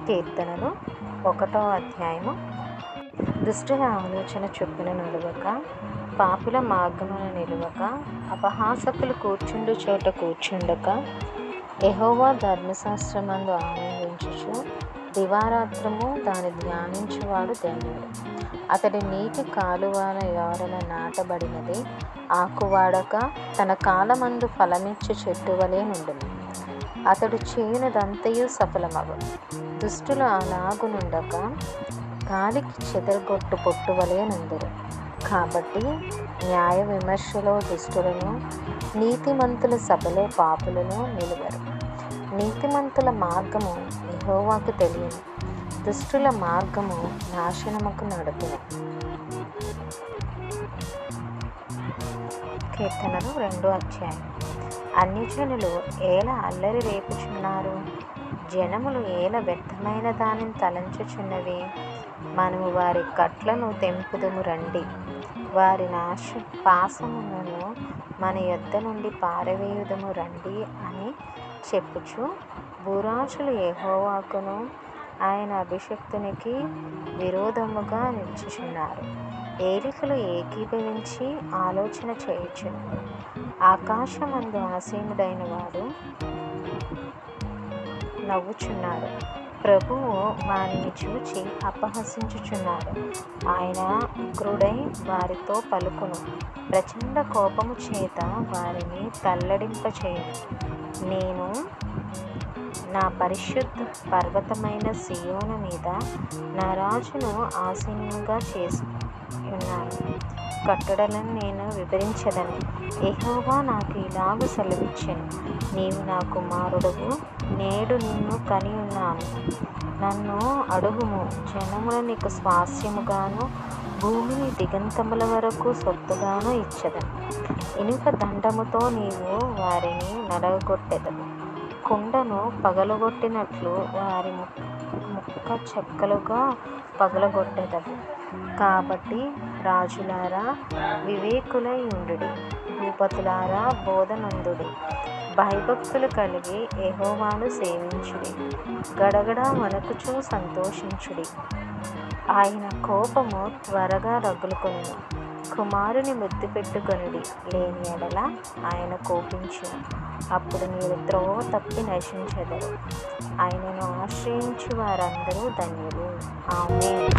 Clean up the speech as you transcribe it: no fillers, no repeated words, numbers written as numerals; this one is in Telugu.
కీర్తనలు 1వ అధ్యాయము. దుష్టుల ఆలోచన చొప్పున నడవక, పాపుల మార్గమున నిలువక, అపహాసకులు కూర్చుండు చోట కూర్చుండక, యెహోవా ధర్మశాస్త్రమందు ఆనందించుచు దివారాత్రము దాని ధ్యానించువాడు ధన్యుడు. అతడి నీటి కాలువల యోరన నాటబడినది, ఆకువాడక తన కాలమందు ఫలమిచ్చు చెట్టు వలె నుండును. అతడు చేయునదంతయు సఫలమగును. దుష్టులు అలాగునుండక గాలికి చెదరగొట్టు పొట్టు వలె నుందురు. కాబట్టి న్యాయ విమర్శలో దుష్టులను, నీతిమంతుల సభలో పాపులను నిలువరు. నీతిమంతుల మార్గము యెహోవాకు తెలియను, దుష్టుల మార్గము నాశనముకు నడుపును. కీర్తనలు 2వ అధ్యాయం. అన్యజనులు ఏల అల్లరి రేపుచున్నారు, జనములు ఏల వ్యర్థమైన దానిని తలంచుచున్నవి. మనము వారి కట్లను తెంపుదుము రండి, వారి పాశములను మన యొద్ద నుండి పారవేయుదుము రండి అని చెప్పుచు, భూరాజులు యెహోవాకును ఆయన అభిషిక్తునికి విరోధముగా నిలుచుచున్నారు. ఏలికలు ఏకీభవించి ఆలోచన చేయుచున్నారు. ఆకాశమందు ఆసీనుడైన వాడు నవ్వుచున్నాడు. ప్రభువు వారిని చూచి అపహసించుచున్నాడు. ఆయన ఉగ్రుడై వారితో పలుకును, ప్రచండ కోపము చేత వారిని తల్లడింపచేయును. నేను నా పరిశుద్ధ పర్వతమైన సీయోను మీద నా రాజును ఆసీనునిగా చేసి ఉన్నాను. కట్టడలను నేను వివరించెదను. యెహోవా నాకు ఇలాగ సెలవిచ్చెను, నీవు నా కుమారుడవు, నేడు నిన్ను కని ఉన్నాను. నన్ను అడుగుము, జనములు నీకు స్వాస్యముగాను, భూమిని దిగంతముల వరకు సొత్తుగాను ఇచ్చెదను. ఇనుప దండముతో నీవు వారిని నలగొట్టెదవు. కుండను పగలగొట్టినట్లు వారి ముక్క చెక్కలుగా పగలగొట్టెదవు. కాబట్టి రాజులారా వివేకులై ఉండుడి, భూపతులారా బోధనందుడి. భయభక్తులు కలిగి యెహోవాను సేవించుడి, గడగడ వణకుచూ సంతోషించుడి. ఆయన కోపము త్వరగా రగులుకొనును. కుమారుని ముద్దు పెట్టుకొనుడి, లేని ఎడల ఆయన కోపించును. అప్పుడు మీరు త్రోవ తప్పి నశించెదరు. ఆయనను ఆశ్రయించు వారందరూ ధన్యులు. ఆమేన్.